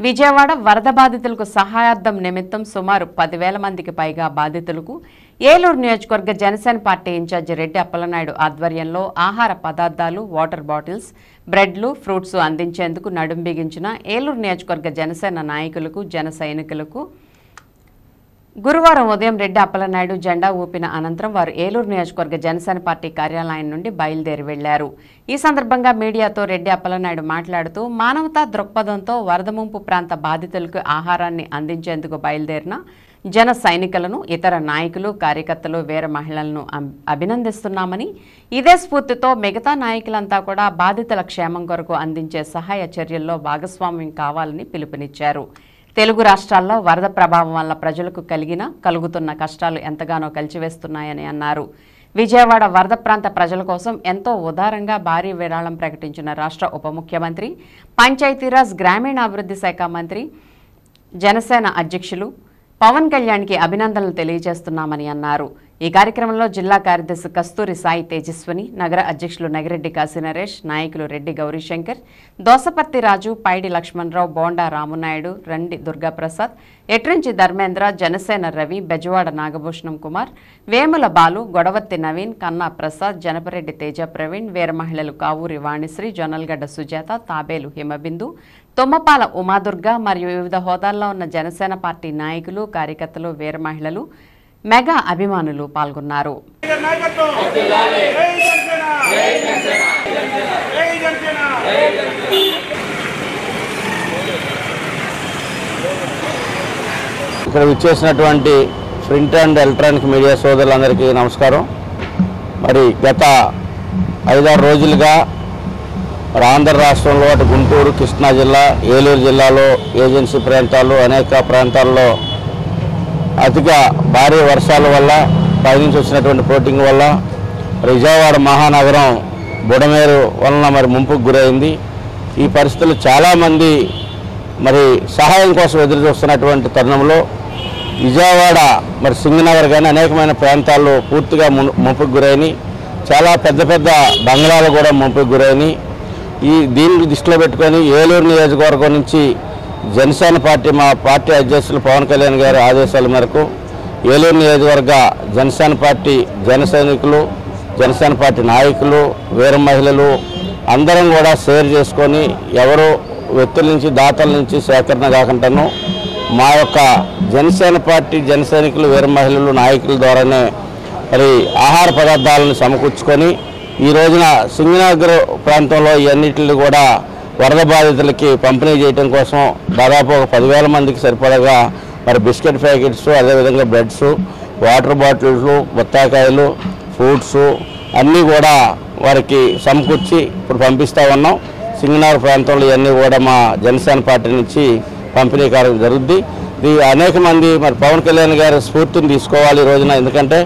విజయవాడ వరద బాధితులకు సహాయార్థం నిమిత్తం సుమారు 10,000 మందికి పైగా బాధితులకు ఏలూరు నియోజకవర్గ జనసేన పార్టీ ఇన్ఛార్జి రెడ్డి అప్పలనాయుడు ఆధ్వర్యంలో ఆహార పదార్థాలు, వాటర్ బాటిల్స్, బ్రెడ్లు, ఫ్రూట్స్ అందించేందుకు నడుం బిగించిన ఏలూరు నియోజకవర్గ జనసేన నాయకులకు, జన సైనికులకు గురువారం ఉదయం రెడ్డి అప్పలనాయుడు జెండా ఊపిన అనంతరం వారు ఏలూరు నియోజకవర్గ జనసేన పార్టీ కార్యాలయం నుండి బయలుదేరి వెళ్లారు. ఈ సందర్భంగా మీడియాతో రెడ్డి అప్పలనాయుడు మాట్లాడుతూ మానవతా దృక్పథంతో వరద ముంపు ప్రాంత బాధితులకు ఆహారాన్ని అందించేందుకు బయలుదేరిన జన సైనికులను, ఇతర నాయకులు, కార్యకర్తలు, వీర మహిళలను అభినందిస్తున్నామని, ఇదే స్ఫూర్తితో మిగతా నాయకులంతా కూడా బాధితుల క్షేమం కొరకు అందించే సహాయ చర్యల్లో భాగస్వామ్యం కావాలని పిలుపునిచ్చారు. తెలుగు రాష్ట్రాల్లో వరద ప్రభావం వల్ల ప్రజలకు కలుగుతున్న కష్టాలు ఎంతగానో కలిచివేస్తున్నాయని అన్నారు. విజయవాడ వరద ప్రాంత ప్రజల కోసం ఎంతో ఉదారంగా భారీ విరాళం ప్రకటించిన రాష్ట్ర ఉప ముఖ్యమంత్రి, పంచాయతీరాజ్ గ్రామీణాభివృద్ధి శాఖ మంత్రి, జనసేన అధ్యక్షులు పవన్ కళ్యాణ్కి అభినందనలు తెలియజేస్తున్నామని అన్నారు. ఈ కార్యక్రమంలో జిల్లా కార్యదర్శి కస్తూరి సాయి తేజస్విని, నగర అధ్యక్షులు నగిరెడ్డి కాశీనరేష్, నాయకులు రెడ్డి గౌరీశంకర్, దోసపర్తి రాజు, పైడి లక్ష్మణరావు, బోండా రామునాయుడు, రండి దుర్గాప్రసాద్, ఎట్రించి ధర్మేంద్ర, జనసేన రవి, బెజవాడ నాగభూషణం కుమార్, వేముల బాలు, గొడవత్తి నవీన్, కన్నా ప్రసాద్, జనపరెడ్డి తేజ ప్రవీణ్, వీర మహిళలు కావూరి వాణిశ్రీ, జొన్నలగడ్డ సుజాత, తాబేలు హిమబిందు, తుమ్మపాల ఉమాదుర్గ మరియు వివిధ హోదాల్లో ఉన్న జనసేన పార్టీ నాయకులు, కార్యకర్తలు, వీర మహిళలు, మెగా అభిమానులు పాల్గొన్నారు. ఇక్కడ విచ్చేసినటువంటి ప్రింట్ అండ్ ఎలక్ట్రానిక్ మీడియా సోదరులందరికీ నమస్కారం. మరి గత 5-6 రోజులుగా ఆంధ్ర రాష్ట్రంలో అటు గుంటూరు, కృష్ణా జిల్లా, ఏలూరు జిల్లాలో ఏజెన్సీ ప్రాంతాల్లో అనేక ప్రాంతాల్లో అతిగా భారీ వర్షాల వల్ల, పైనుంచి వచ్చినటువంటి కోటింగ్ వల్ల విజయవాడ మహానగరం బుడమేరు వలన మరి ముంపుకు గురైంది. ఈ పరిస్థితులు చాలామంది మరి సహాయం కోసం ఎదురు చూస్తున్నటువంటి తరుణంలో విజయవాడ మరి సింగనగర్ కానీ అనేకమైన ప్రాంతాల్లో పూర్తిగా ముంపుకు గురైనాయి. చాలా పెద్ద పెద్ద బంగ్లాలు కూడా ముంపుకు గురైనాయి. దీన్ని దృష్టిలో పెట్టుకొని ఏలూరు నియోజకవర్గం నుంచి జనసేన పార్టీ, మా పార్టీ అధ్యక్షులు పవన్ కళ్యాణ్ గారి ఆదేశాల మేరకు ఏలూరు నియోజకవర్గ జనసేన పార్టీ జన సైనికులు, జనసేన పార్టీ నాయకులు, వీర మహిళలు అందరం కూడా షేర్ చేసుకొని ఎవరు వ్యక్తుల నుంచి, దాతల నుంచి సేకరణ కాకుండాను మా యొక్క జనసేన పార్టీ జన సైనికులు, వీర మహిళలు, నాయకుల ద్వారానే మరి ఆహార పదార్థాలను సమకూర్చుకొని ఈ రోజున సింగనగర్ ప్రాంతంలో ఇవన్నిటిని కూడా వరద బాధితులకి పంపిణీ చేయడం కోసం దాదాపు ఒక 10,000 మందికి సరిపడగా మరి బిస్కెట్ ప్యాకెట్స్, అదేవిధంగా బ్రెడ్స్, వాటర్ బాటిల్స్, బత్తాకాయలు, ఫ్రూట్స్ అన్నీ కూడా వారికి సమకూర్చి ఇప్పుడు పంపిస్తూ ఉన్నాం. సింగనగర్ ప్రాంతంలో ఇవన్నీ కూడా మా జనసేన పార్టీ నుంచి పంపిణీ కార్యక్రమం జరుగుద్ది. ఇది అనేక మంది మరి పవన్ కళ్యాణ్ గారి స్ఫూర్తిని తీసుకోవాలి ఈ రోజున. ఎందుకంటే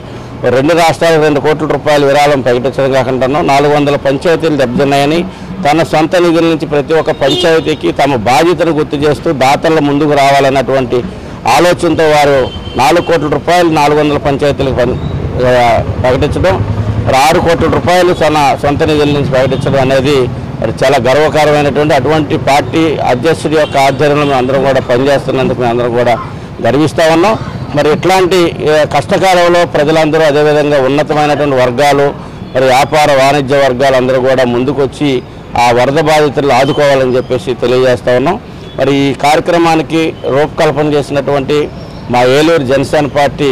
2 రాష్ట్రాలకు 2 కోట్ల రూపాయల విరాళం ప్రకటించడం కాకుండా 400 పంచాయతీలు దెబ్బతిన్నాయని, తన సొంత నిధుల నుంచి ప్రతి ఒక్క పంచాయతీకి తమ బాధ్యతను గుర్తు చేస్తూ దాతల ముందుకు రావాలన్నటువంటి ఆలోచనతో వారు 4 కోట్ల రూపాయలు 400 పంచాయతీలకు ప్రకటించడం, 6 కోట్ల రూపాయలు తన సొంత నిధుల నుంచి ప్రకటించడం అనేది చాలా గర్వకారమైనటువంటి అటువంటి పార్టీ అధ్యక్షుడి యొక్క ఆధ్వర్యంలో మేము అందరం కూడా పనిచేస్తున్నందుకు మేము అందరం కూడా గర్విస్తూ ఉన్నాం. మరి ఇట్లాంటి కష్టకాలంలో ప్రజలందరూ, అదేవిధంగా ఉన్నతమైనటువంటి వర్గాలు, మరి వ్యాపార వాణిజ్య వర్గాలు అందరూ కూడా ముందుకొచ్చి ఆ వరద బాధితులను ఆదుకోవాలని చెప్పేసి తెలియజేస్తూ ఉన్నాం. మరి ఈ కార్యక్రమానికి రూపకల్పన చేసినటువంటి మా ఏలూరు జనసేన పార్టీ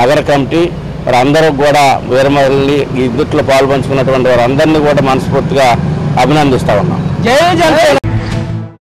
నగర కమిటీ మరి అందరూ కూడా వీరమహిళల్ని ఈ ఇందుట్లో పాల్పంచుకున్నటువంటి వారందరినీ కూడా మనస్ఫూర్తిగా అభినందిస్తూ ఉన్నాం. జై జనసేన.